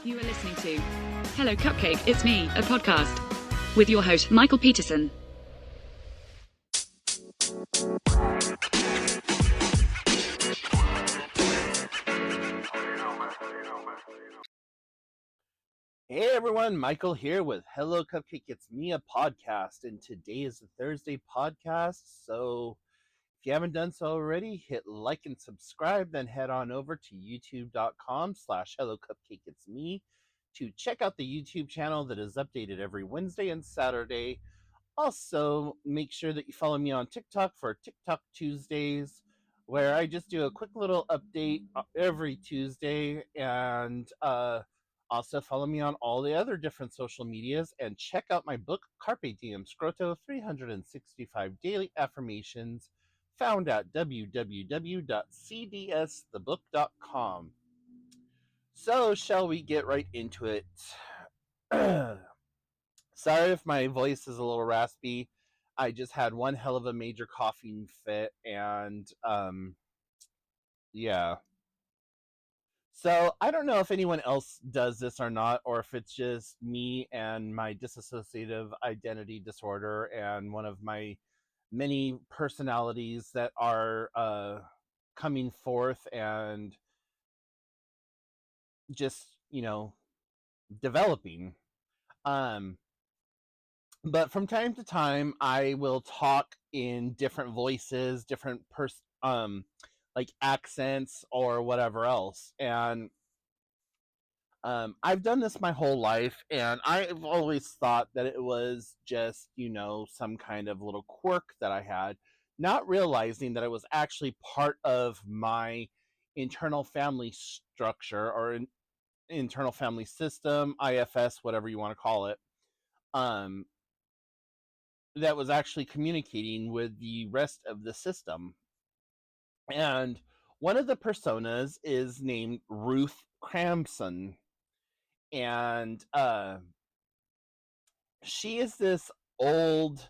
You are listening to Hello Cupcake, It's Me, a podcast with your host, Michael Peterson. Hey everyone, Michael here with Hello Cupcake, It's Me, a podcast, and today is the Thursday podcast, so if you haven't done so already, hit like and subscribe, then head on over to youtube.com/hellocupcakeitsme to check out the YouTube channel that is updated every Wednesday and Saturday. Also, make sure that you follow me on TikTok for TikTok Tuesdays, where I just do a quick little update every Tuesday, and also follow me on all the other different social medias, and check out my book, Carpe Diem Scroto, 365 Daily Affirmations, found at www.cdsthebook.com. So, shall we get right into it? Sorry if my voice is a little raspy. I just had one hell of a major coughing fit, and yeah. So I don't know if anyone else does this or not, or if it's just me and my dissociative identity disorder and one of my many personalities that are coming forth and just, developing. But from time to time, I will talk in different voices, different like accents or whatever else. And I've done this my whole life, and I've always thought that it was just, some kind of little quirk that I had, not realizing that it was actually part of my internal family structure or internal family system, IFS, whatever you want to call it. That was actually communicating with the rest of the system. And one of the personas is named Ruth Cramson. And she is this old,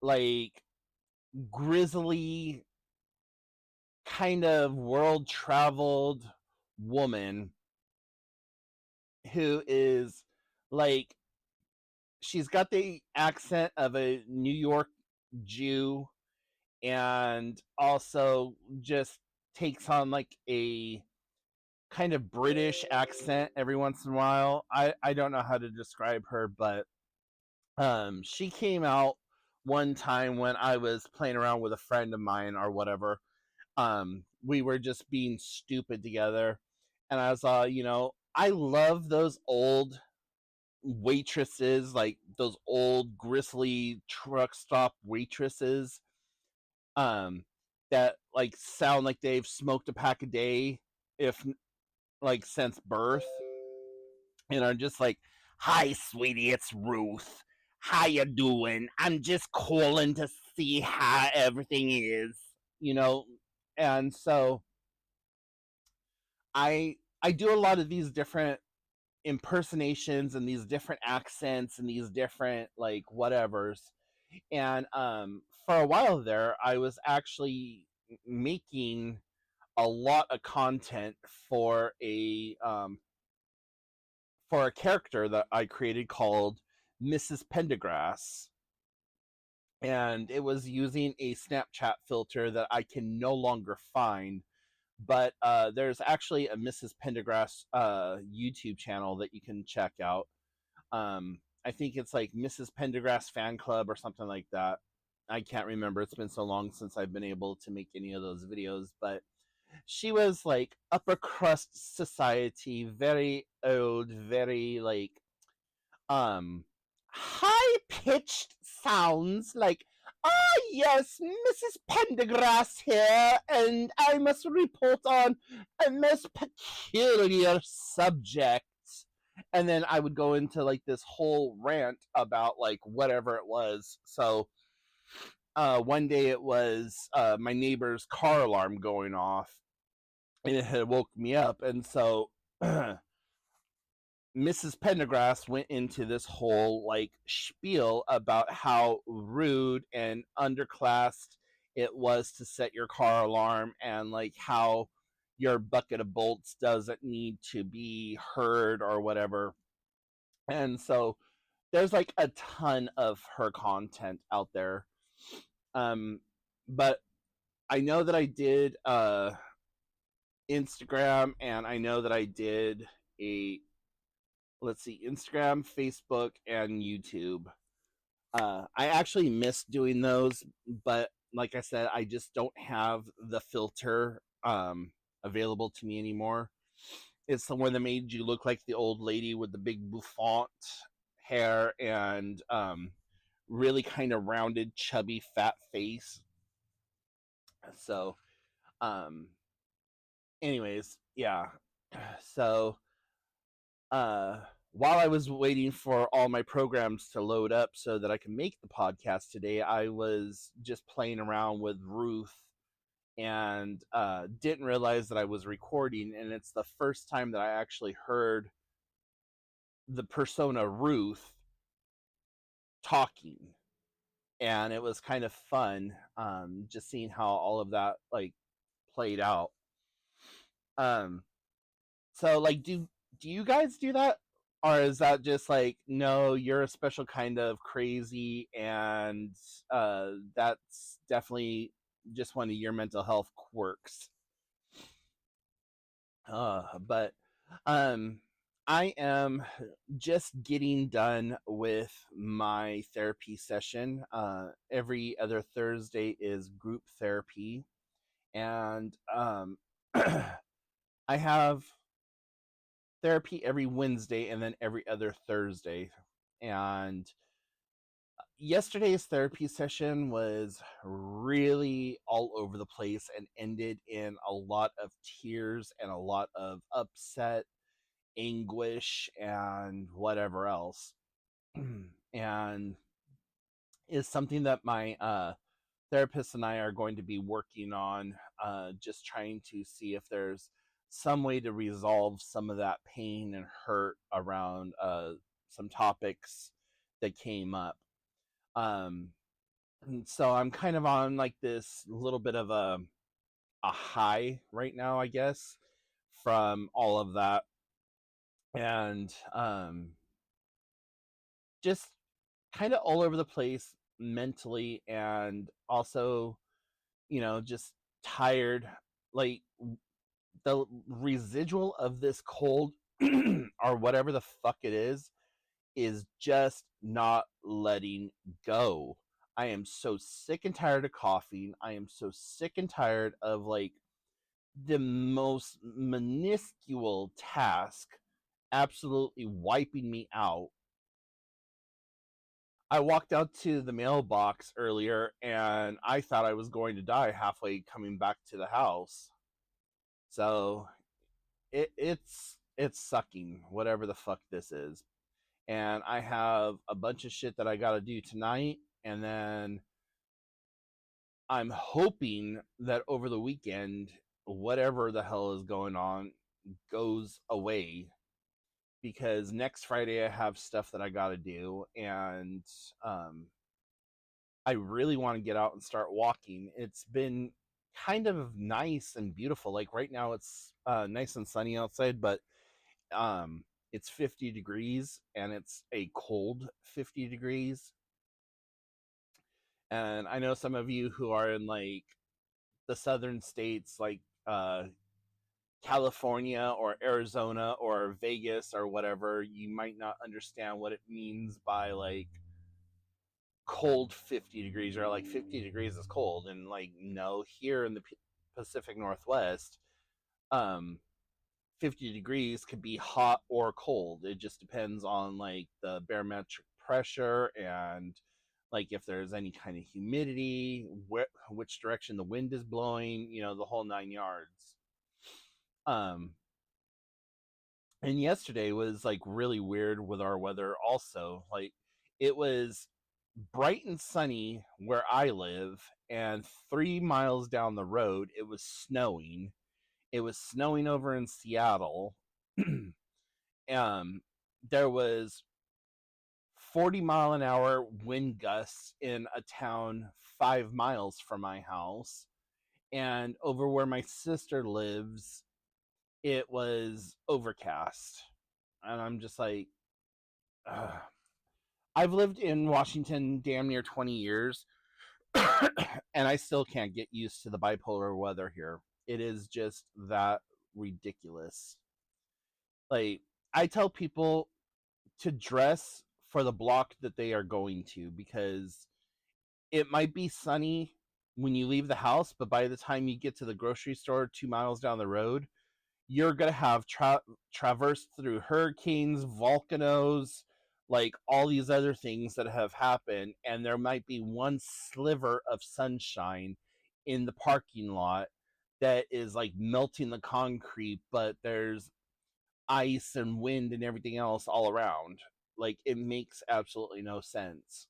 like, grizzly, kind of world-traveled woman who is, like, she's got the accent of a New York Jew, and also just takes on like a kind of British accent every once in a while. I don't know how to describe her, but she came out one time when I was playing around with a friend of mine or whatever. We were just being stupid together, and I was I love those old waitresses, like those old gristly truck stop waitresses, that like sound like they've smoked a pack a day, if like since birth, and are just like, "Hi, sweetie, it's Ruth. How you doing? I'm just calling to see how everything is." You know, and so I do a lot of these different impersonations and these different accents and these different like whatevers. And for a while there, I was actually making a lot of content for a character that I created called Mrs. Pendergrass. And it was using a Snapchat filter that I can no longer find. But there's actually a Mrs. Pendergrass YouTube channel that you can check out. I think it's like Mrs. Pendergrass Fan Club or something like that. I can't remember. It's been so long since I've been able to make any of those videos. But she was like upper crust society, very old, very like high pitched sounds like, "Ah, yes, Mrs. Pendergrass here, and I must report on a most peculiar subject." And then I would go into like this whole rant about like whatever it was. So one day it was my neighbor's car alarm going off, and it had woke me up. And so Mrs. Pendergrass went into this whole like spiel about how rude and underclassed it was to set your car alarm, and like how your bucket of bolts doesn't need to be heard or whatever. And so there's like a ton of her content out there. But I know that I did Instagram, and I know that I did Instagram, Facebook, and YouTube. I actually miss doing those, but like I said, I just don't have the filter available to me anymore. It's the one that made you look like the old lady with the big bouffant hair and really kind of rounded, chubby, fat face. So, anyways, yeah. So, while I was waiting for all my programs to load up so that I can make the podcast today, I was just playing around with Ruth and didn't realize that I was recording. And it's the first time that I actually heard the persona Ruth talking. And it was kind of fun just seeing how all of that like played out. So like do you guys do that? Or is that just like, no, you're a special kind of crazy, and that's definitely just one of your mental health quirks? But I am just getting done with my therapy session. Every other Thursday is group therapy, and I have therapy every Wednesday and then every other Thursday. And yesterday's therapy session was really all over the place and ended in a lot of tears and a lot of upset, anguish, and whatever else. And is something that my therapist and I are going to be working on, just trying to see if there's some way to resolve some of that pain and hurt around some topics that came up. So I'm kind of on like this little bit of a high right now, I guess, from all of that. And just kind of all over the place mentally, and also, just tired. Like the residual of this cold or whatever the fuck it is just not letting go. I am so sick and tired of coughing. I am so sick and tired of like the most minuscule task absolutely wiping me out. I walked out to the mailbox earlier and I thought I was going to die halfway coming back to the house. So it's sucking, whatever the fuck this is. And I have a bunch of shit that I got to do tonight, and then I'm hoping that over the weekend, whatever the hell is going on goes away, because next Friday I have stuff that I got to do, and I really want to get out and start walking. It's been kind of nice and beautiful. Like right now it's nice and sunny outside, but it's 50 degrees and it's a cold 50 degrees. And I know some of you who are in like the southern states, like California or Arizona or Vegas or whatever, you might not understand what it means by like cold 50 degrees, or like 50 degrees is cold. And like, no, here in the Pacific Northwest, 50 degrees could be hot or cold. It just depends on like the barometric pressure and like if there's any kind of humidity, which direction the wind is blowing, the whole 9 yards. And yesterday was like really weird with our weather also. Like it was bright and sunny where I live, and 3 miles down the road it was snowing. It was snowing over in Seattle. There was 40-mile-an-hour wind gusts in a town 5 miles from my house. And over where my sister lives, it was overcast. And I'm just like, ugh. I've lived in Washington damn near 20 years, and I still can't get used to the bipolar weather here. It is just that ridiculous. Like, I tell people to dress for the block that they are going to, because it might be sunny when you leave the house, but by the time you get to the grocery store 2 miles down the road, you're going to have traversed through hurricanes, volcanoes, like all these other things that have happened. And there might be one sliver of sunshine in the parking lot that is like melting the concrete, but there's ice and wind and everything else all around. Like, it makes absolutely no sense.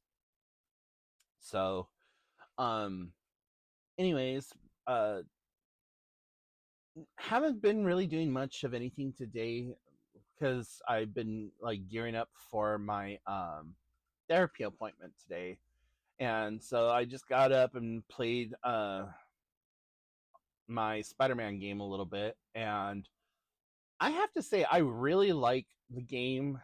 So, um, anyways, uh, haven't been really doing much of anything today because I've been like gearing up for my therapy appointment today. And so I just got up and played my Spider-Man game a little bit, and I have to say I really like the game.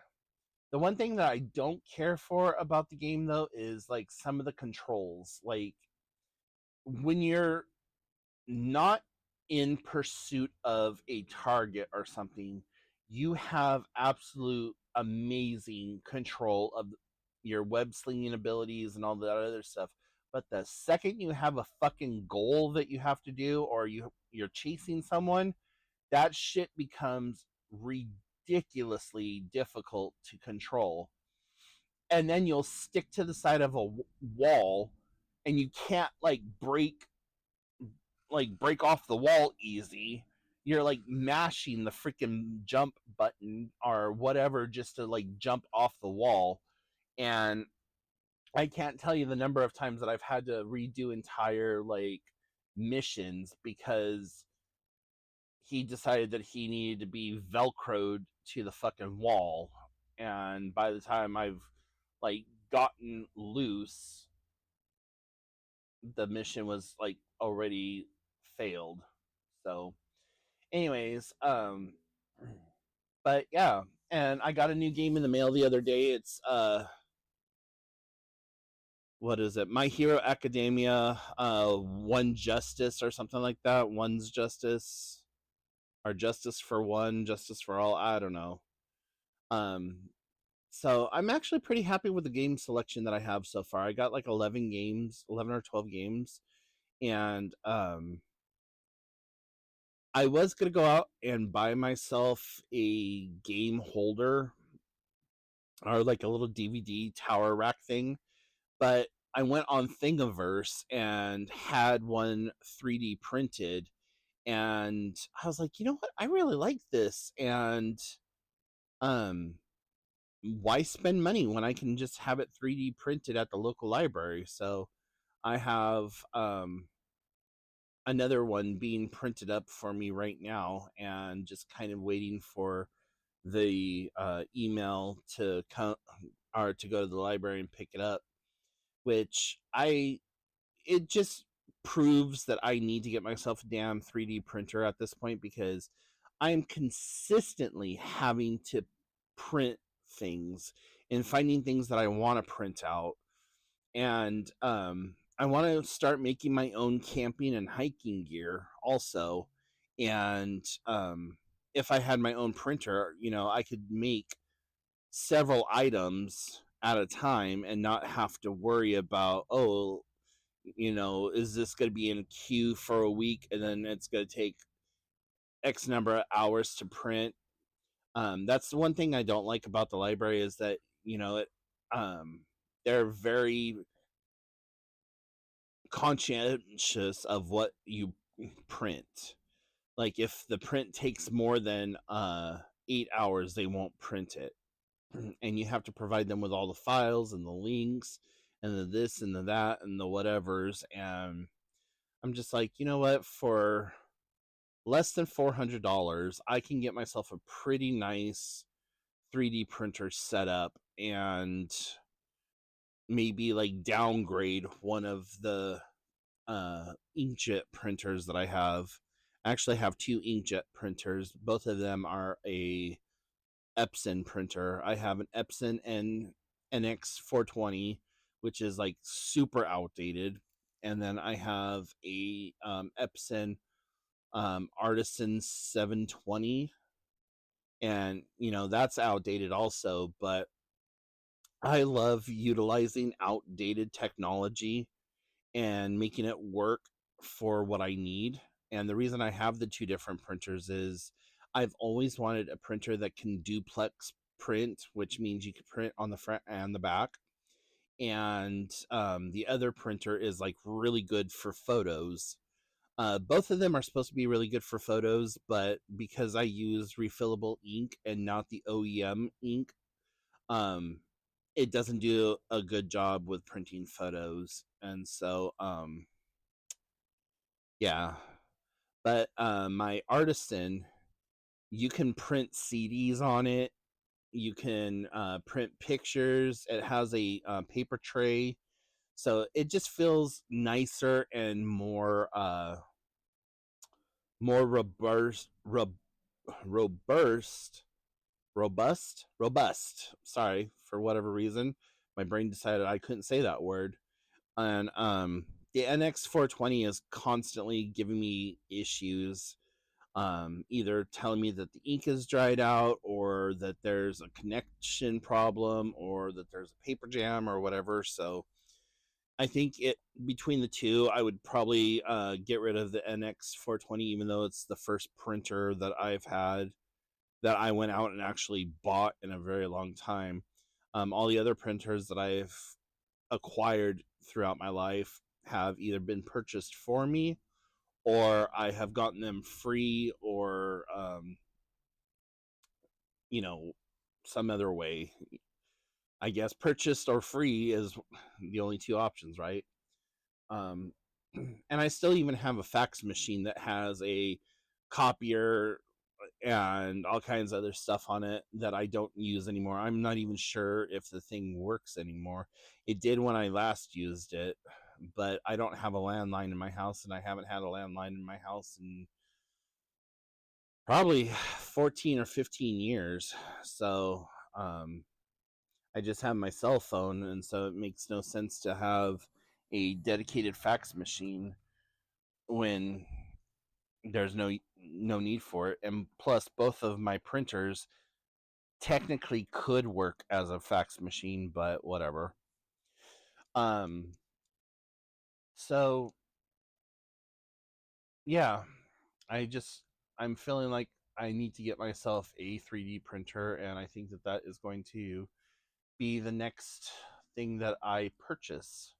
The one thing that I don't care for about the game though is like some of the controls. Like, when you're not in pursuit of a target or something, you have absolute amazing control of your web slinging abilities and all that other stuff. But the second you have a fucking goal that you have to do, or you're chasing someone, that shit becomes ridiculously difficult to control. And then you'll stick to the side of a wall, and you can't break off the wall easy. You're like mashing the freaking jump button or whatever just to like jump off the wall. And I can't tell you the number of times that I've had to redo entire like missions because he decided that he needed to be velcroed to the fucking wall. And by the time I've like gotten loose, the mission was like already failed. So anyways, but yeah, and I got a new game in the mail the other day. It's what is it? My Hero Academia One Justice or something like that. One's Justice, or Justice for One, Justice for All, I don't know. Um so I'm actually pretty happy with the game selection that I have so far. I got like 11 games, 11 or 12 games, and I was going to go out and buy myself a game holder or like a little DVD tower rack thing, but I went on Thingiverse and had one 3D printed, and I was like, you know what? I really like this, and um why spend money when I can just have it 3D printed at the local library? So I have another one being printed up for me right now, and just kind of waiting for the email to come or to go to the library and pick it up, which it just proves that I need to get myself a damn 3D printer at this point, because I am consistently having to print things and finding things that I want to print out. And I want to start making my own camping and hiking gear also. And if I had my own printer, I could make several items at a time and not have to worry about, oh, is this going to be in a queue for a week and then it's going to take X number of hours to print. That's the one thing I don't like about the library, is that, they're very conscientious of what you print. Like, if the print takes more than 8 hours, they won't print it. And you have to provide them with all the files and the links and the this and the that and the whatevers. And I'm just like, you know what? For less than $400, I can get myself a pretty nice 3D printer set up, and maybe like downgrade one of the inkjet printers that I have I actually have two inkjet printers. Both of them are a Epson printer. I have an Epson NX420, which is like super outdated, and then I have a Epson Artisan 720, and that's outdated also. But I love utilizing outdated technology and making it work for what I need. And the reason I have the two different printers is I've always wanted a printer that can duplex print, which means you can print on the front and the back. And the other printer is like really good for photos. Both of them are supposed to be really good for photos, but because I use refillable ink and not the OEM ink, um, it doesn't do a good job with printing photos. And so, yeah. But my Artisan, you can print CDs on it. You can print pictures. It has a paper tray, so it just feels nicer and more robust, robust. Sorry, for whatever reason, my brain decided I couldn't say that word. And the NX420 is constantly giving me issues, either telling me that the ink is dried out, or that there's a connection problem, or that there's a paper jam or whatever. So I think between the two, I would probably get rid of the NX420, even though it's the first printer that I've had that I went out and actually bought in a very long time. All the other printers that I've acquired throughout my life have either been purchased for me, or I have gotten them free, or some other way. I guess purchased or free is the only two options, right? um and I still even have a fax machine that has a copier and all kinds of other stuff on it that I don't use anymore. I'm not even sure if the thing works anymore. It did when I last used it, but I don't have a landline in my house, and I haven't had a landline in my house in probably 14 or 15 years. So I just have my cell phone, and so it makes no sense to have a dedicated fax machine when there's no need for it. And plus, both of my printers technically could work as a fax machine, but whatever. Um so yeah, I'm feeling like I need to get myself a 3D printer, and I think that is going to be the next thing that I purchase.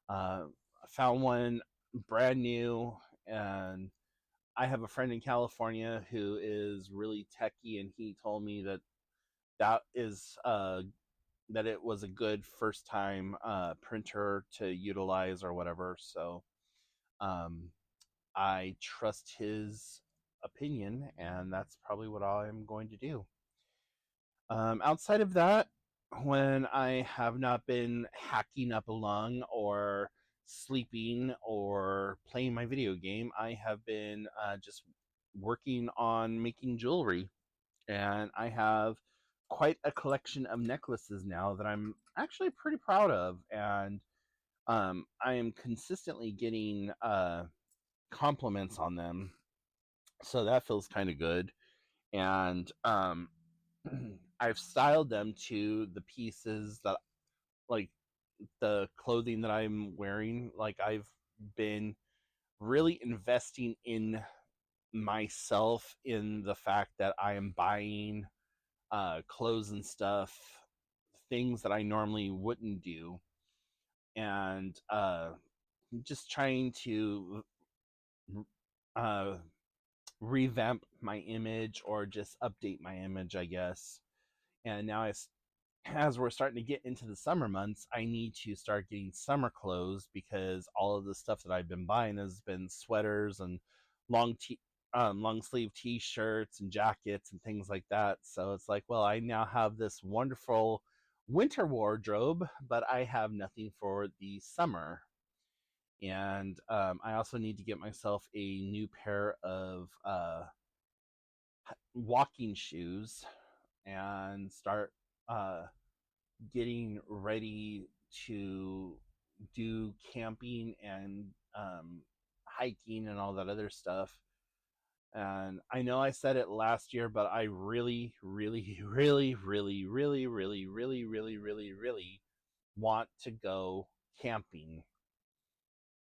I found one brand new, and I have a friend in California who is really techie, and he told me that is that it was a good first time printer to utilize or whatever. So um, I trust his opinion, and that's probably what I'm going to do. Outside of that, when I have not been hacking up a lung or sleeping or playing my video game, I have been just working on making jewelry. And I have quite a collection of necklaces now that I'm actually pretty proud of. And I am consistently getting compliments on them. So that feels kind of good. And I've styled them to the pieces that, like, the clothing that I'm wearing. Like, I've been really investing in myself, in the fact that I am buying clothes and stuff, things that I normally wouldn't do, and just trying to uh, revamp my image, or just update my image, I guess. And now, as we're starting to get into the summer months, I need to start getting summer clothes, because all of the stuff that I've been buying has been sweaters and long long sleeve t-shirts and jackets and things like that. So it's like, well, I now have this wonderful winter wardrobe, but I have nothing for the summer. And I also need to get myself a new pair of walking shoes and start getting ready to do camping and hiking and all that other stuff. And I know I said it last year, but I really, really, really, really, really, really, really, really, really, really want to go camping.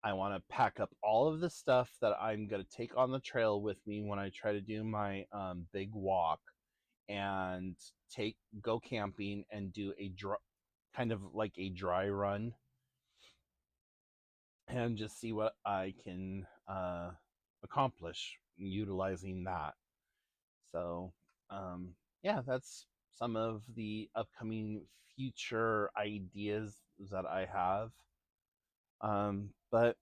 I want to pack up all of the stuff that I'm going to take on the trail with me when I try to do my big walk, and go camping and do a kind of like a dry run, and just see what I can accomplish utilizing that. So yeah, that's some of the upcoming future ideas that I have. But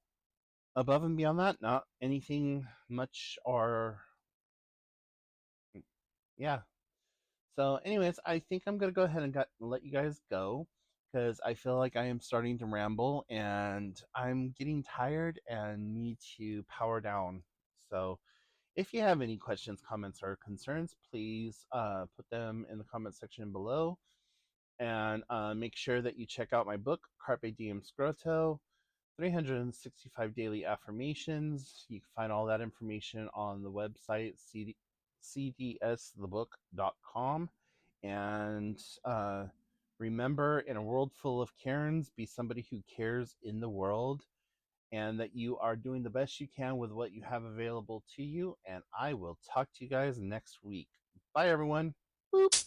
above and beyond that, not anything much. Or yeah. So anyways, I think I'm gonna go ahead and let you guys go, because I feel like I am starting to ramble and I'm getting tired and need to power down. So if you have any questions, comments, or concerns, please put them in the comment section below. And make sure that you check out my book, Carpe Diem Scroto, 365 Daily Affirmations. You can find all that information on the website, cdsthebook.com. And remember, in a world full of Karens, be somebody who cares in the world, and that you are doing the best you can with what you have available to you. And I will talk to you guys next week. Bye, everyone. Boop.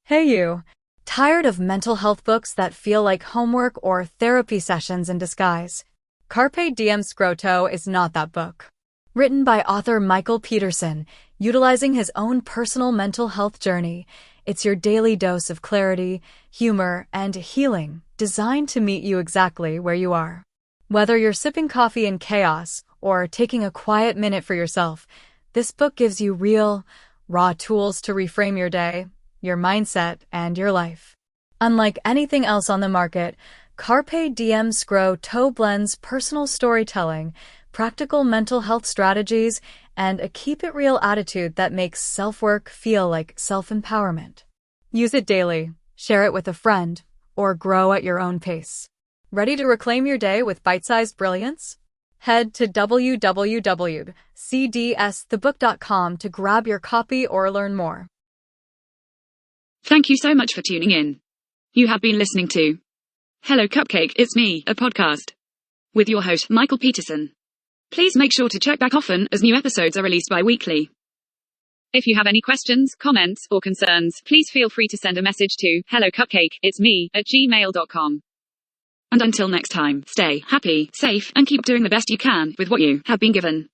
Hey you! Tired of mental health books that feel like homework or therapy sessions in disguise? Carpe Diem Scroto is not that book. Written by author Michael Peterson, utilizing his own personal mental health journey, it's your daily dose of clarity, humor, and healing, designed to meet you exactly where you are. Whether you're sipping coffee in chaos or taking a quiet minute for yourself, this book gives you real, raw tools to reframe your day, your mindset, and your life. Unlike anything else on the market, Carpe Diem Scroto blends personal storytelling, practical mental health strategies, and a keep-it-real attitude that makes self-work feel like self-empowerment. Use it daily, share it with a friend, or grow at your own pace. Ready to reclaim your day with bite-sized brilliance? Head to www.cdsthebook.com to grab your copy or learn more. Thank you so much for tuning in. You have been listening to Hello Cupcake, It's Me, a podcast with your host, Michael Peterson. Please make sure to check back often, as new episodes are released bi-weekly. If you have any questions, comments, or concerns, please feel free to send a message to hellocupcakeitsme@gmail.com. And until next time, stay happy, safe, and keep doing the best you can with what you have been given.